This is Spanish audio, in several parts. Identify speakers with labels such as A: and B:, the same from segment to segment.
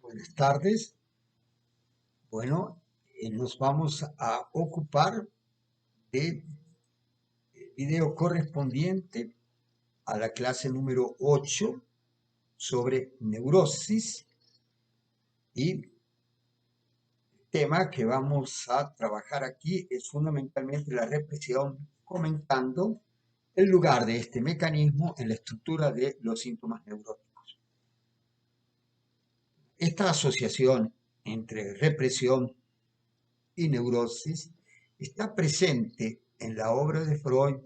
A: Buenas tardes. Bueno, nos vamos a ocupar del video correspondiente a la clase número 8 sobre neurosis, y el tema que vamos a trabajar aquí es fundamentalmente la represión, comentando el lugar de este mecanismo en la estructura de los síntomas neuróticos. Esta asociación entre represión y neurosis está presente en la obra de Freud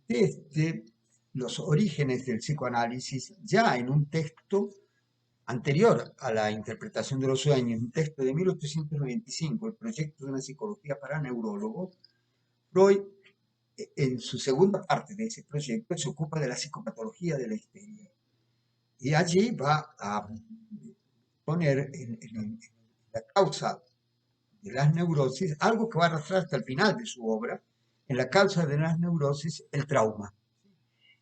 A: desde los orígenes del psicoanálisis, ya en un texto anterior a la interpretación de los sueños, un texto de 1895, el proyecto de una psicología para neurólogos. Freud, en su segunda parte de ese proyecto, se ocupa de la psicopatología de la histeria. Y allí va a poner en la causa de las neurosis, algo que va a arrastrar hasta el final de su obra, en la causa de las neurosis, el trauma.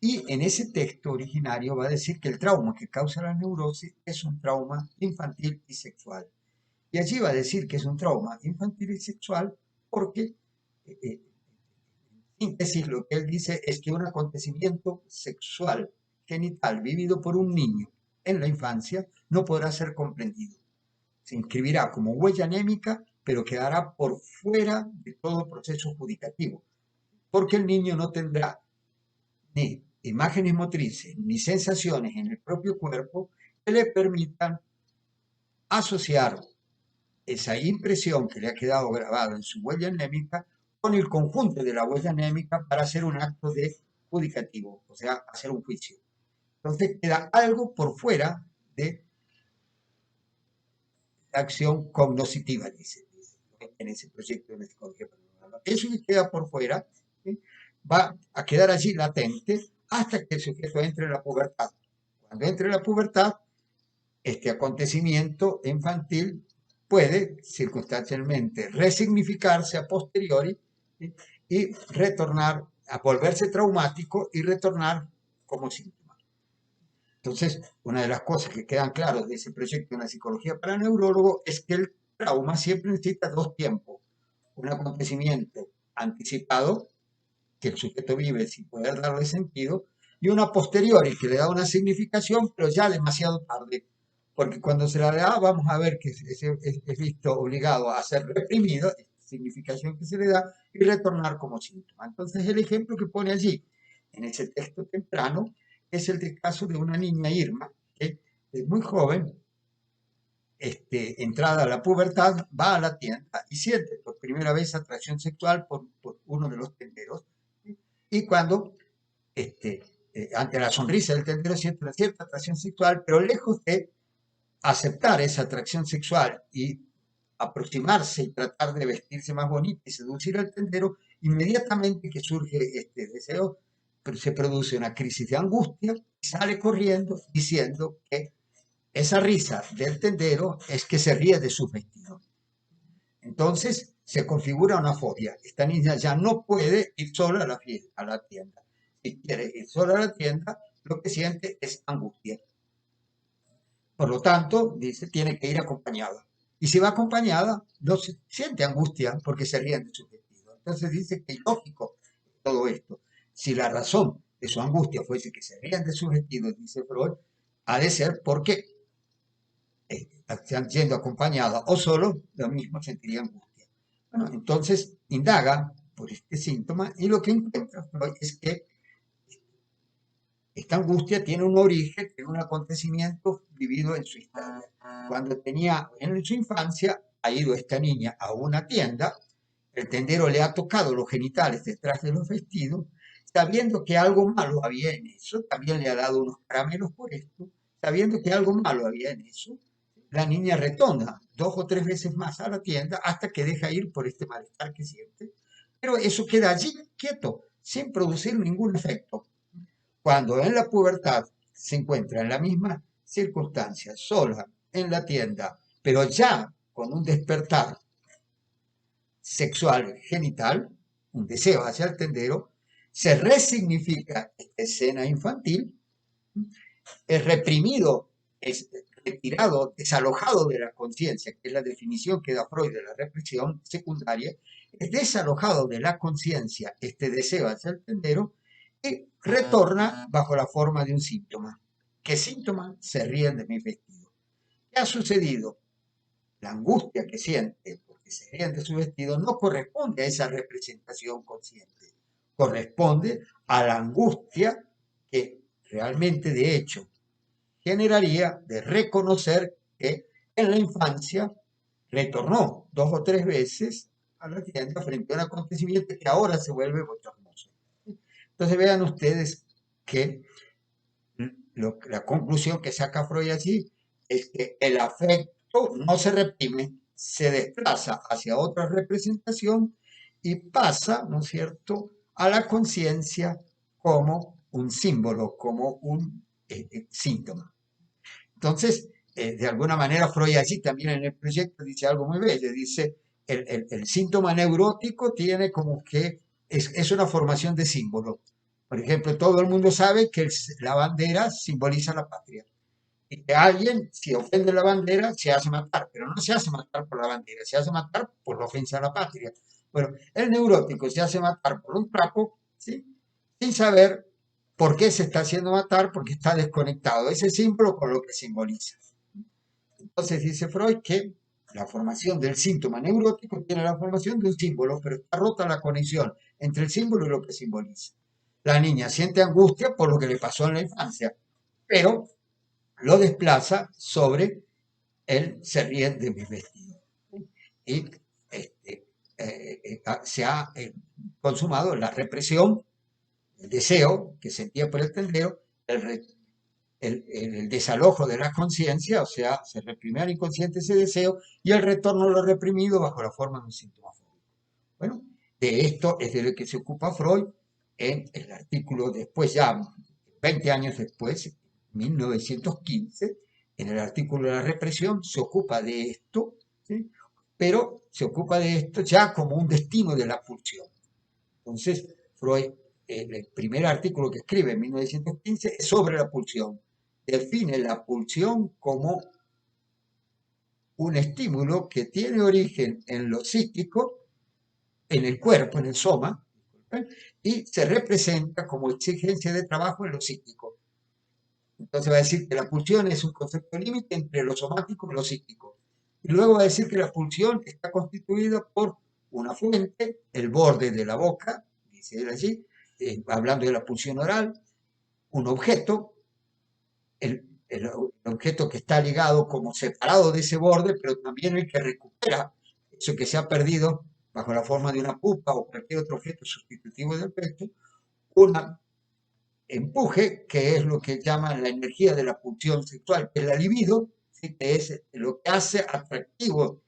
A: Y en ese texto originario va a decir que el trauma que causa la neurosis es un trauma infantil y sexual. Y allí va a decir que es un trauma infantil y sexual porque, en síntesis, lo que él dice es que un acontecimiento sexual genital vivido por un niño en la infancia no podrá ser comprendido. Se inscribirá como huella anémica, pero quedará por fuera de todo proceso judicativo, porque el niño no tendrá ni imágenes motrices ni sensaciones en el propio cuerpo que le permitan asociar esa impresión que le ha quedado grabada en su huella anémica con el conjunto de la huella anémica para hacer un acto de judicativo, o sea, hacer un juicio. Entonces queda algo por fuera de la acción cognoscitiva, dice en ese proyecto de la psicología paranormal. Eso que queda por fuera, ¿sí?, va a quedar allí latente hasta que el sujeto entre en la pubertad. Cuando entre en la pubertad, este acontecimiento infantil puede circunstancialmente resignificarse a posteriori, ¿sí?, y retornar, a volverse traumático y retornar como síntoma. Entonces, una de las cosas que quedan claras de ese proyecto en la psicología para neurólogos es que el trauma siempre necesita dos tiempos: un acontecimiento anticipado, que el sujeto vive sin poder darle sentido, y una posteriori, que le da una significación, pero ya demasiado tarde, porque cuando se la da, vamos a ver que es visto obligado a ser reprimido, esta significación que se le da, y retornar como síntoma. Entonces, el ejemplo que pone allí, en ese texto temprano, es el del caso de una niña, Irma, que es muy joven, entrada a la pubertad, va a la tienda y siente por primera vez atracción sexual por uno de los tenderos. ¿Sí? Y cuando, ante la sonrisa del tendero, siente una cierta atracción sexual, pero lejos de aceptar esa atracción sexual y aproximarse y tratar de vestirse más bonita y seducir al tendero, inmediatamente que surge este deseo, se produce una crisis de angustia y sale corriendo diciendo que esa risa del tendero es que se ríe de sus vestidos. Entonces se configura una fobia. Esta niña ya no puede ir sola a la tienda. Si quiere ir sola a la tienda, lo que siente es angustia. Por lo tanto, dice, tiene que ir acompañada. Y si va acompañada, no se siente angustia porque se ríen de sus vestidos. Entonces dice que es lógico todo esto. Si la razón de su angustia fuese que se rían de sus vestidos, dice Freud, ha de ser porque están yendo acompañada o solo, lo mismo sentiría angustia. Bueno, entonces indaga por este síntoma y lo que encuentra Freud es que esta angustia tiene un origen en un acontecimiento vivido en su historia. Cuando tenía en su infancia, ha ido esta niña a una tienda, el tendero le ha tocado los genitales detrás de los vestidos, sabiendo que algo malo había en eso, también le ha dado unos caramelos por esto, sabiendo que algo malo había en eso, la niña retorna 2 o 3 veces más a la tienda hasta que deja ir por este malestar que siente, pero eso queda allí quieto, sin producir ningún efecto. Cuando en la pubertad se encuentra en la misma circunstancia, sola en la tienda, pero ya con un despertar sexual genital, un deseo hacia el tendero, se resignifica esta escena infantil, es reprimido, es retirado, desalojado de la conciencia, que es la definición que da Freud de la represión secundaria, es desalojado de la conciencia este deseo hacia el sendero y retorna bajo la forma de un síntoma. ¿Qué síntoma? Se ríen de mi vestido. ¿Qué ha sucedido? La angustia que siente porque se ríen de su vestido no corresponde a esa representación consciente, corresponde a la angustia que realmente de hecho generaría de reconocer que en la infancia retornó 2 o 3 veces a la tienda frente a un acontecimiento que ahora se vuelve bochornoso. Entonces vean ustedes que la conclusión que saca Freud allí es que el afecto no se reprime, se desplaza hacia otra representación y pasa, ¿no es cierto?, a la conciencia como un símbolo, como un síntoma. Entonces, de alguna manera, Freud allí también en el proyecto dice algo muy bello, dice, el síntoma neurótico tiene como que es una formación de símbolo. Por ejemplo, todo el mundo sabe que la bandera simboliza la patria. Y que alguien, si ofende la bandera, se hace matar, pero no se hace matar por la bandera, se hace matar por la ofensa a la patria. Bueno, el neurótico se hace matar por un trapo, ¿sí?, sin saber por qué se está haciendo matar, porque está desconectado ese símbolo con lo que simboliza. Entonces dice Freud que la formación del síntoma neurótico tiene la formación de un símbolo, pero está rota la conexión entre el símbolo y lo que simboliza. La niña siente angustia por lo que le pasó en la infancia, pero lo desplaza sobre el se ríen de mis vestidos. Y se ha consumado la represión, el deseo que sentía por el tendero, el desalojo de la conciencia, o sea, se reprime al inconsciente ese deseo y el retorno a lo reprimido bajo la forma de un síntoma fóbico. Bueno, de esto es de lo que se ocupa Freud en el artículo después, ya 20 años después, 1915, en el artículo de la represión, se ocupa de esto, ¿sí?, pero se ocupa de esto ya como un destino de la pulsión. Entonces, Freud, el primer artículo que escribe en 1915 es sobre la pulsión. Define la pulsión como un estímulo que tiene origen en lo psíquico, en el cuerpo, en el soma, y se representa como exigencia de trabajo en lo psíquico. Entonces va a decir que la pulsión es un concepto límite entre lo somático y lo psíquico. Y luego va a decir que la pulsión está constituida por una fuente, el borde de la boca, dice él allí, hablando de la pulsión oral, un objeto, el objeto que está ligado como separado de ese borde, pero también el que recupera eso que se ha perdido bajo la forma de una pupa o cualquier otro objeto sustitutivo del pecho, un empuje, que es lo que llaman la energía de la pulsión sexual, que es la libido, ¿sí?, que es lo que hace atractivo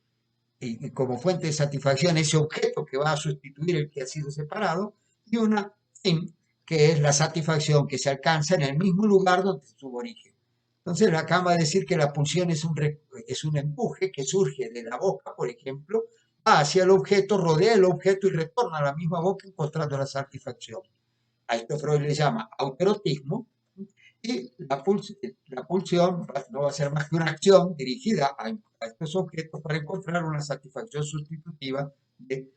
A: y como fuente de satisfacción ese objeto que va a sustituir el que ha sido separado, y una fin, que es la satisfacción que se alcanza en el mismo lugar donde tuvo origen. Entonces acaba de decir que la pulsión es un empuje que surge de la boca, por ejemplo, va hacia el objeto, rodea el objeto y retorna a la misma boca encontrando la satisfacción. A esto Freud le llama autoerotismo, y la pulsión no va a ser más que una acción dirigida a estos objetos para encontrar una satisfacción sustitutiva del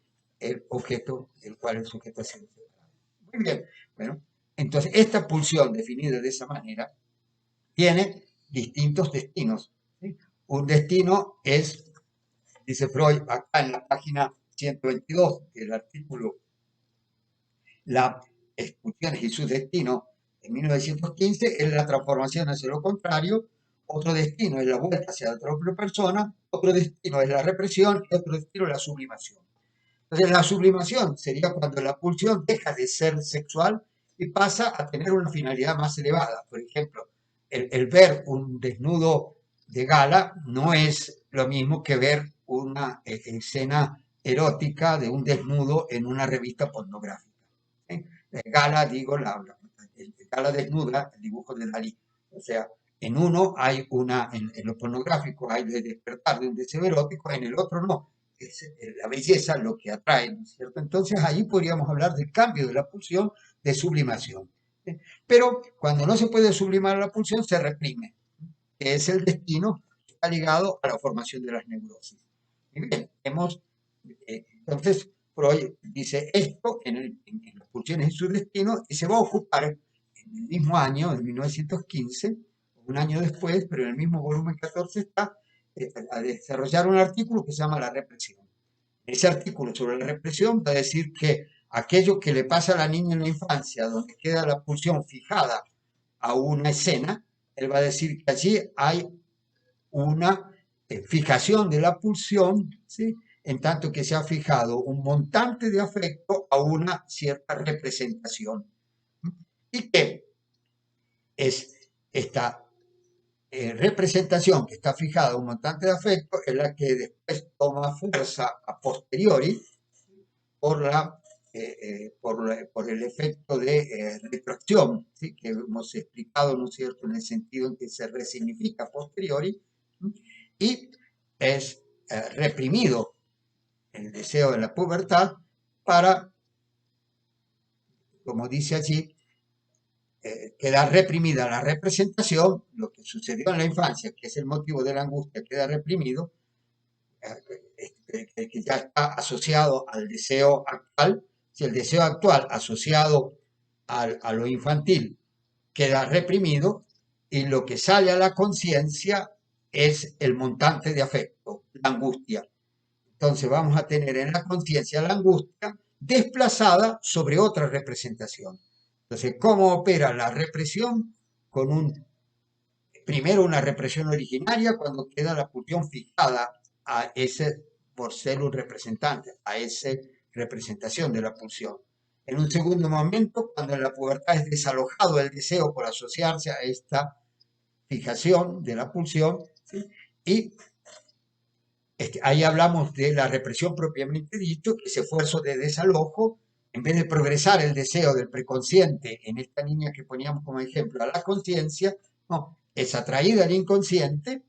A: objeto del cual el sujeto ha sido separado. Muy bien, bueno, entonces esta pulsión definida de esa manera tiene distintos destinos, ¿sí? Un destino es, dice Freud, acá en la página 122 del artículo Las expulsiones y su destino en 1915 es la transformación hacia lo contrario, otro destino es la vuelta hacia la propia persona, otro destino es la represión y otro destino es la sublimación. Entonces la sublimación sería cuando la pulsión deja de ser sexual y pasa a tener una finalidad más elevada. Por ejemplo, el ver un desnudo de gala no es lo mismo que ver una escena erótica de un desnudo en una revista pornográfica. ¿Sí? Gala, digo, gala desnuda, el dibujo de Dalí. O sea, en uno hay en lo pornográfico hay el despertar de un deseo erótico, en el otro no. Es la belleza lo que atrae, ¿no es cierto? Entonces ahí podríamos hablar del cambio de la pulsión de sublimación. Pero cuando no se puede sublimar la pulsión, se reprime. que es el destino, está ligado a la formación de las neurosis. Y bien, entonces Freud dice esto en las pulsiones de su destino y se va a ocupar en el mismo año, en 1915, un año después, pero en el mismo volumen 14 está, a desarrollar un artículo que se llama La represión. Ese artículo sobre la represión va a decir que aquello que le pasa a la niña en la infancia, donde queda la pulsión fijada a una escena, él va a decir que allí hay una fijación de la pulsión, ¿sí? En tanto que se ha fijado un montante de afecto a una cierta representación. Y que es esta representación que está fijada a un montante de afecto es la que después toma fuerza a posteriori por, por el efecto de retroacción, ¿sí? Que hemos explicado, ¿no es cierto?, en el sentido en que se resignifica a posteriori, y es reprimido el deseo de la pubertad para, como dice allí, queda reprimida la representación, lo que sucedió en la infancia, que es el motivo de la angustia, queda reprimido, que ya está asociado al deseo actual. Si el deseo actual asociado a lo infantil queda reprimido, y lo que sale a la conciencia es el montante de afecto, la angustia. Entonces vamos a tener en la conciencia la angustia desplazada sobre otra representación. Entonces, ¿cómo opera la represión? Primero una represión originaria cuando queda la pulsión fijada a ese, por ser un representante, a esa representación de la pulsión. En un segundo momento, cuando en la pubertad es desalojado el deseo por asociarse a esta fijación de la pulsión, ¿sí? Y ahí hablamos de la represión propiamente dicho, que ese esfuerzo de desalojo, en vez de progresar el deseo del preconsciente en esta niña que poníamos como ejemplo a la conciencia, no, es atraída al inconsciente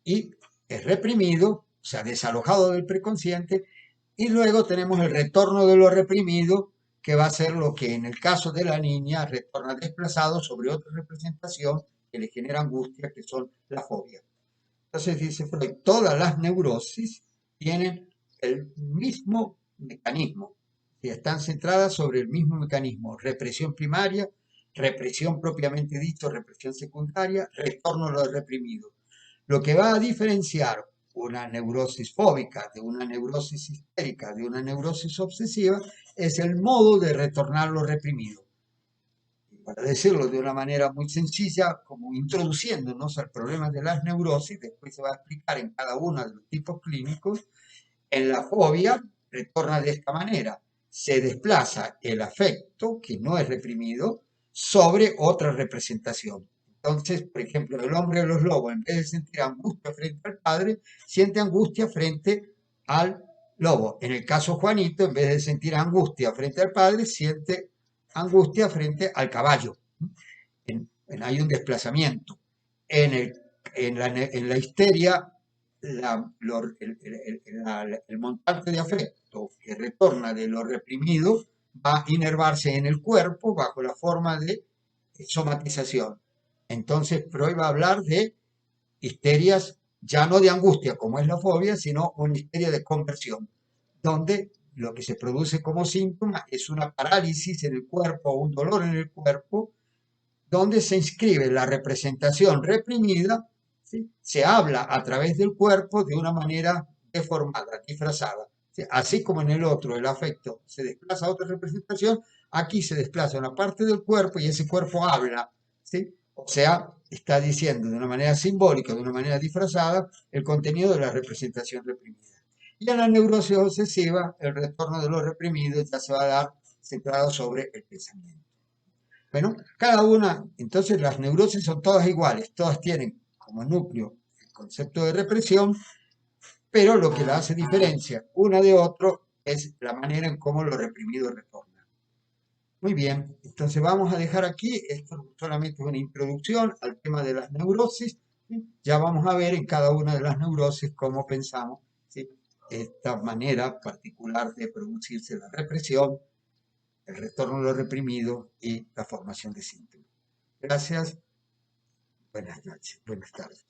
A: y es reprimido, o sea, desalojado del preconsciente, y luego tenemos el retorno de lo reprimido, que va a ser lo que en el caso de la niña retorna desplazado sobre otra representación que le genera angustia, que son las fobias. Entonces dice Freud, todas las neurosis tienen el mismo mecanismo, y están centradas sobre el mismo mecanismo, represión primaria, represión propiamente dicho, represión secundaria, retorno a lo reprimido. Lo que va a diferenciar una neurosis fóbica de una neurosis histérica, de una neurosis obsesiva, es el modo de retornar lo reprimido. Para decirlo de una manera muy sencilla, como introduciéndonos al problema de las neurosis, después se va a explicar en cada uno de los tipos clínicos. En la fobia retorna de esta manera: se desplaza el afecto, que no es reprimido, sobre otra representación. Entonces, por ejemplo, el hombre de los lobos, en vez de sentir angustia frente al padre, siente angustia frente al lobo. En el caso Juanito, en vez de sentir angustia frente al padre, siente angustia frente al caballo. Hay un desplazamiento. En la histeria, el montante de afecto que retorna de lo reprimido va a inervarse en el cuerpo bajo la forma de somatización. Entonces Freud va a hablar de histerias, ya no de angustia como es la fobia, sino una histeria de conversión, donde lo que se produce como síntoma es una parálisis en el cuerpo o un dolor en el cuerpo, donde se inscribe la representación reprimida, ¿sí? Se habla a través del cuerpo de una manera deformada, disfrazada. ¿Sí? Así como en el otro el afecto se desplaza a otra representación, aquí se desplaza una parte del cuerpo y ese cuerpo habla, ¿sí? O sea, está diciendo de una manera simbólica, de una manera disfrazada, el contenido de la representación reprimida. Y en la neurosis obsesiva, el retorno de lo reprimido ya se va a dar centrado sobre el pensamiento. Bueno, cada una, entonces las neurosis son todas iguales, todas tienen como núcleo el concepto de represión, pero lo que la hace diferencia una de otro es la manera en cómo lo reprimido retorna. Muy bien, entonces vamos a dejar aquí, esto solamente es una introducción al tema de las neurosis, ¿sí? Ya vamos a ver en cada una de las neurosis cómo pensamos, ¿sí? Esta manera particular de producirse la represión, el retorno de lo reprimido y la formación de síntomas. Gracias. Buenas noches, buenas tardes.